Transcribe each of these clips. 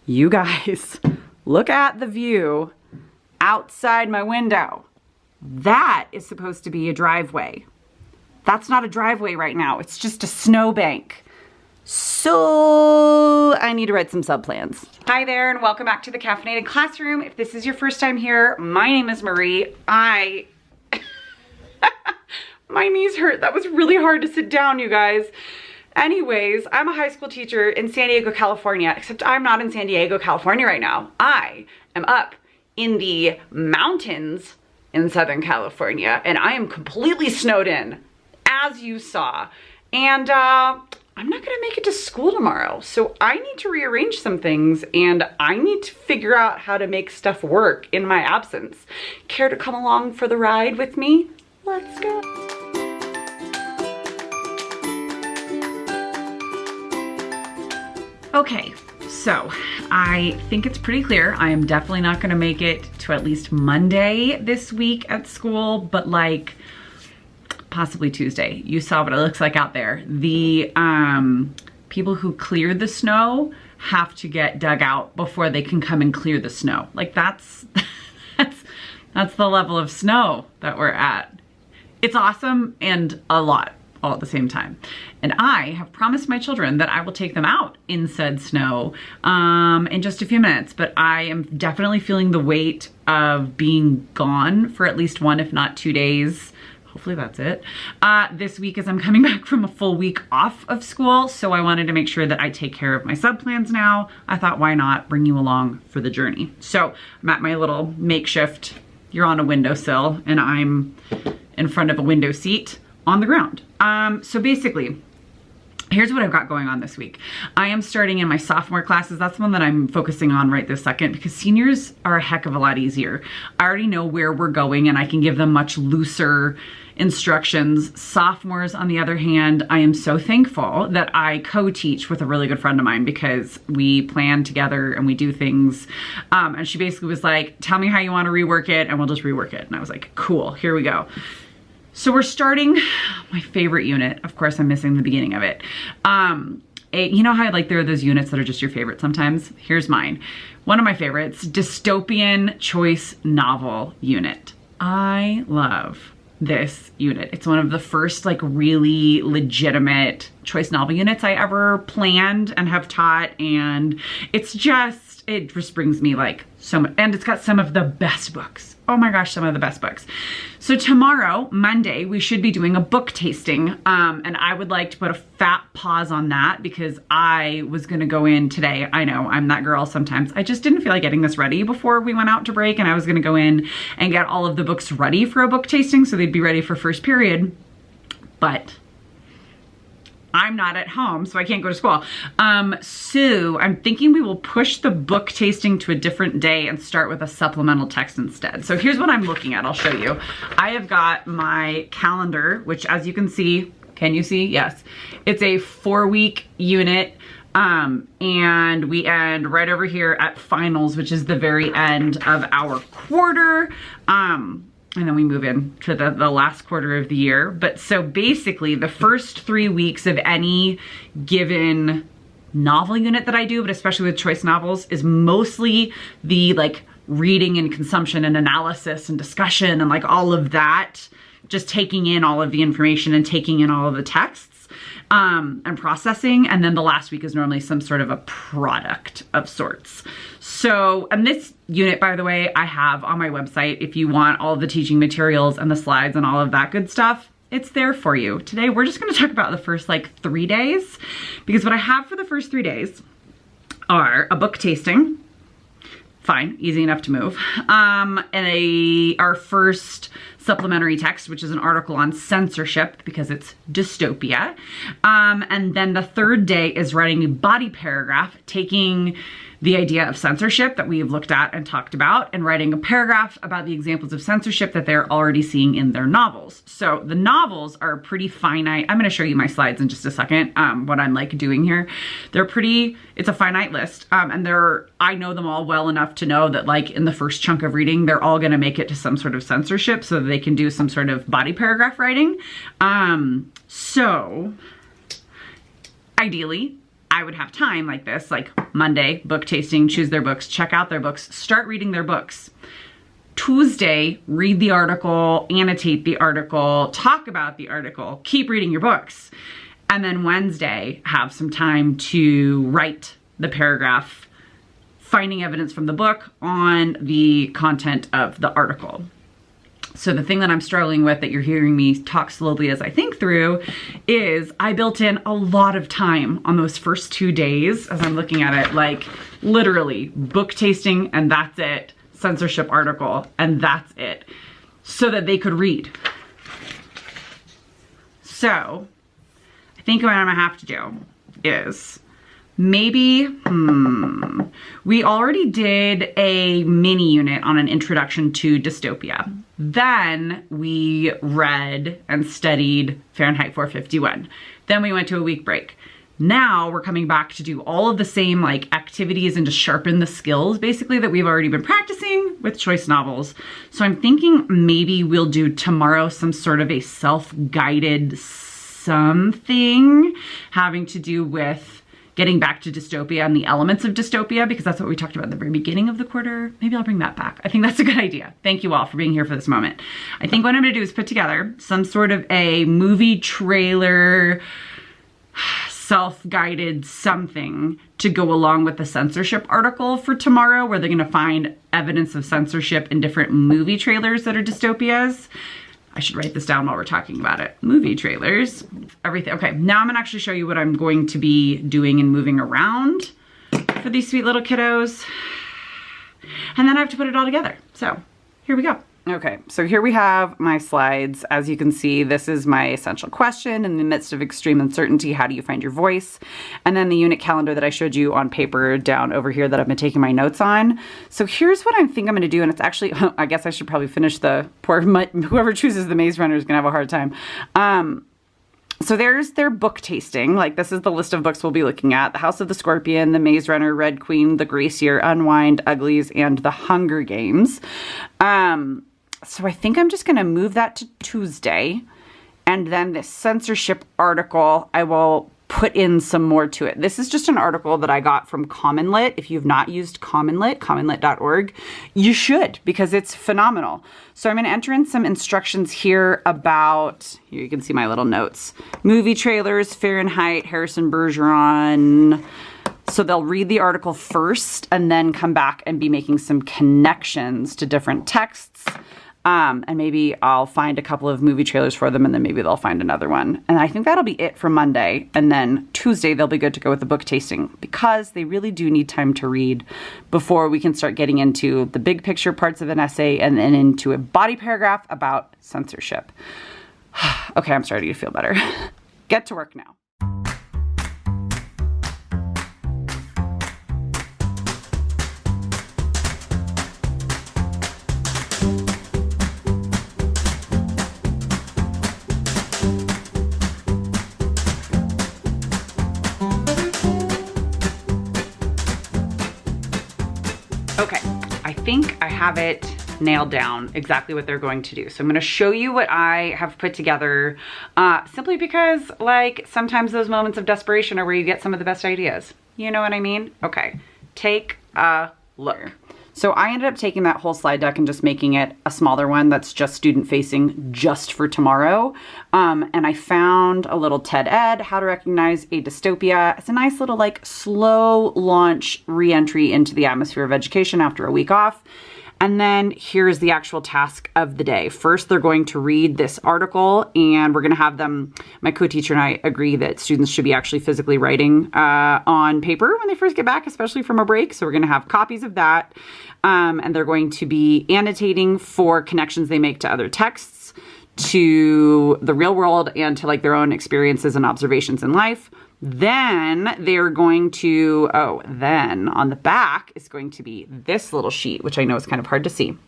You guys, look at the view outside my window. That is supposed to be a driveway. That's not a driveway right now. It's just a snowbank. So I need to write some subplans. Hi there and welcome back to the Caffeinated Classroom. If this is your first time here, my name is Marie. My knees hurt. That was really hard to sit down, you guys. Anyways, I'm a high school teacher in San Diego, California, except I'm not in San Diego, California right now. I am up in the mountains in Southern California and I am completely snowed in, as you saw. And I'm not gonna make it to school tomorrow. So I need to rearrange some things and I need to figure out how to make stuff work in my absence. Care to come along for the ride with me? Let's go. Okay, so I think it's pretty clear. I am definitely not gonna make it to at least Monday this week at school, but like possibly Tuesday. You saw what it looks like out there. The people who cleared the snow have to get dug out before they can come and clear the snow. Like that's the level of snow that we're at. It's awesome and a lot all at the same time. And I have promised my children that I will take them out in said snow in just a few minutes, but I am definitely feeling the weight of being gone for at least 1, if not 2 days. Hopefully that's it. This week as I'm coming back from a full week off of school, so I wanted to make sure that I take care of my subplans now. I thought, why not bring you along for the journey? So I'm at my little makeshift, you're on a windowsill, and I'm in front of a window seat on the ground. So basically, here's what I've got going on this week. I am starting in my sophomore classes. That's the one that I'm focusing on right this second because seniors are a heck of a lot easier. I already know where we're going and I can give them much looser instructions. Sophomores, on the other hand, I am so thankful that I co-teach with a really good friend of mine because we plan together and we do things. And she basically was like, tell me how you want to rework it and we'll just rework it. And I was like, cool, here we go. So we're starting my favorite unit. Of course, I'm missing the beginning of it. You know how like there are those units that are just your favorite sometimes? Here's mine. One of my favorites, dystopian choice novel unit. I love this unit. It's one of the first like really legitimate choice novel units I ever planned and have taught. And it just brings me like so much, and it's got some of the best books. Oh my gosh, some of the best books. So tomorrow, Monday, we should be doing a book tasting. And I would like to put a fat pause on that because I was gonna go in today. I know, I'm that girl sometimes. I just didn't feel like getting this ready before we went out to break and I was gonna go in and get all of the books ready for a book tasting so they'd be ready for first period. But I'm not at home, so I can't go to school. So I'm thinking we will push the book tasting to a different day and start with a supplemental text instead. So here's what I'm looking at, I'll show you. I have got my calendar, which as you can see, can you see? Yes. It's a 4-week unit. And we end right over here at finals, which is the very end of our quarter. And then we move in to the last quarter of the year. But so basically the first 3 weeks of any given novel unit that I do, but especially with choice novels, is mostly the like reading and consumption and analysis and discussion and like all of that, just taking in all of the information and taking in all of the texts. And processing, and then the last week is normally some sort of a product of sorts. So, and this unit, by the way, I have on my website. If you want all the teaching materials and the slides and all of that good stuff, it's there for you. Today, we're just gonna talk about the first like 3 days, because what I have for the first 3 days are a book tasting, fine, easy enough to move, and our first supplementary text, which is an article on censorship because it's dystopia. And then the third day is writing a body paragraph, taking the idea of censorship that we've looked at and talked about and writing a paragraph about the examples of censorship that they're already seeing in their novels. So the novels are pretty finite. I'm gonna show you my slides in just a second, what I'm like doing here. It's a finite list. And I know them all well enough to know that like in the first chunk of reading, they're all gonna make it to some sort of censorship so that they can do some sort of body paragraph writing. So ideally, I would have time like this, like Monday, book tasting, choose their books, check out their books, start reading their books. Tuesday, read the article, annotate the article, talk about the article, keep reading your books. And then Wednesday, have some time to write the paragraph, finding evidence from the book on the content of the article. So the thing that I'm struggling with, that you're hearing me talk slowly as I think through, is I built in a lot of time on those first 2 days as I'm looking at it, like literally book tasting and that's it, censorship article and that's it, so that they could read. So I think what I'm gonna have to do is maybe, we already did a mini unit on an introduction to dystopia. Then we read and studied Fahrenheit 451. Then we went to a week break. Now we're coming back to do all of the same like activities and to sharpen the skills basically that we've already been practicing with choice novels. So I'm thinking maybe we'll do tomorrow some sort of a self-guided something having to do with getting back to dystopia and the elements of dystopia, because that's what we talked about at the very beginning of the quarter. Maybe I'll bring that back. I think that's a good idea. Thank you all for being here for this moment. I think what I'm gonna do is put together some sort of a movie trailer, self-guided something to go along with the censorship article for tomorrow, where they're gonna find evidence of censorship in different movie trailers that are dystopias. I should write this down while we're talking about it. Movie trailers, everything. Okay, now I'm gonna actually show you what I'm going to be doing and moving around for these sweet little kiddos. And then I have to put it all together. So here we go. Okay, so here we have my slides. As you can see, this is my essential question: in the midst of extreme uncertainty, how do you find your voice? And then the unit calendar that I showed you on paper down over here that I've been taking my notes on. So here's what I think I'm gonna do, and it's actually, I guess I should probably finish whoever chooses the Maze Runner is gonna have a hard time. So there's their book tasting. Like, this is the list of books we'll be looking at: The House of the Scorpion, The Maze Runner, Red Queen, The Gracier, Unwind, Uglies, and The Hunger Games. So I think I'm just going to move that to Tuesday. And then this censorship article, I will put in some more to it. This is just an article that I got from Common Lit. If you've not used Common Lit, commonlit.org, you should, because it's phenomenal. So I'm going to enter in some instructions here about, here you can see my little notes, movie trailers, Fahrenheit, Harrison Bergeron. So they'll read the article first and then come back and be making some connections to different texts. And maybe I'll find a couple of movie trailers for them, and then maybe they'll find another one. And I think that'll be it for Monday. And then Tuesday, they'll be good to go with the book tasting, because they really do need time to read before we can start getting into the big picture parts of an essay and then into a body paragraph about censorship. Okay, I'm starting to feel better. Get to work now. Okay, I think I have it nailed down exactly what they're going to do. So I'm gonna show you what I have put together, simply because, like, sometimes those moments of desperation are where you get some of the best ideas. You know what I mean? Okay, take a look. So I ended up taking that whole slide deck and just making it a smaller one that's just student facing, just for tomorrow. And I found a little TED Ed, how to recognize a dystopia. It's a nice little, like, slow launch re-entry into the atmosphere of education after a week off. And then here's the actual task of the day. First, they're going to read this article, and we're gonna have them, my co-teacher and I agree that students should be actually physically writing on paper when they first get back, especially from a break. So we're gonna have copies of that. And they're going to be annotating for connections they make to other texts, to the real world, and to, like, their own experiences and observations in life. Then they're going to, then on the back is going to be this little sheet, which I know is kind of hard to see.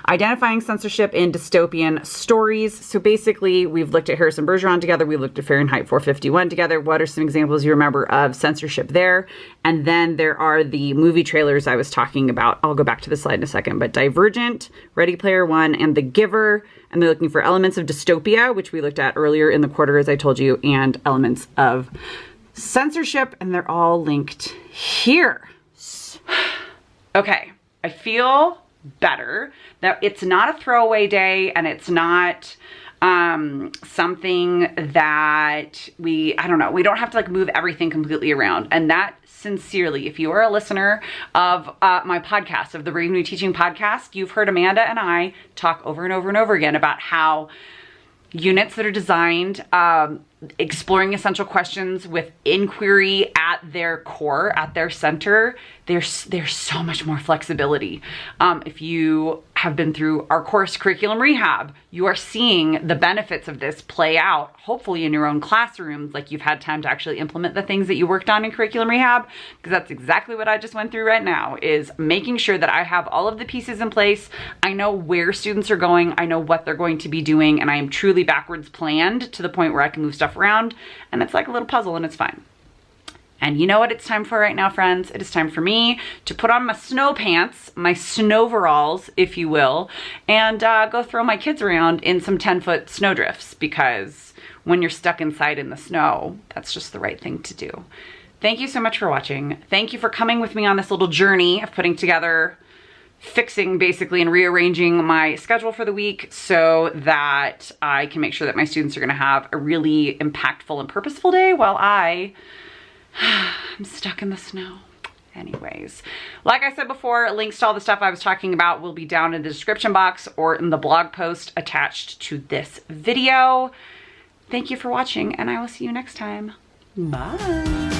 Identifying censorship in dystopian stories. So basically, we've looked at Harrison Bergeron together. We looked at Fahrenheit 451 together. What are some examples you remember of censorship there? And then there are the movie trailers I was talking about. I'll go back to the slide in a second, but Divergent, Ready Player One, and The Giver. And they're looking for elements of dystopia, which we looked at earlier in the quarter, as I told you, and elements of censorship, and they're all linked here. Okay, I feel better that it's not a throwaway day and it's not something that I don't know, we don't have to like move everything completely around. And that sincerely, if you are a listener of my podcast, of the Brave New Teaching podcast, you've heard Amanda and I talk over and over and over again about how units that are designed, exploring essential questions with inquiry at their core, at their center, there's so much more flexibility. If you have been through our course Curriculum Rehab, you are seeing the benefits of this play out, hopefully in your own classrooms, like you've had time to actually implement the things that you worked on in Curriculum Rehab, because that's exactly what I just went through right now, is making sure that I have all of the pieces in place. I know where students are going, I know what they're going to be doing, and I am truly backwards planned to the point where I can move stuff around, and it's like a little puzzle and it's fine. And you know what it's time for right now, friends? It is time for me to put on my snow pants, my snowveralls, if you will, and go throw my kids around in some 10-foot snowdrifts, because when you're stuck inside in the snow, that's just the right thing to do. Thank you so much for watching. Thank you for coming with me on this little journey of putting together, fixing basically and rearranging my schedule for the week so that I can make sure that my students are gonna have a really impactful and purposeful day while I'm stuck in the snow. Anyways, like I said before, links to all the stuff I was talking about will be down in the description box or in the blog post attached to this video. Thank you for watching, and I will see you next time. Bye.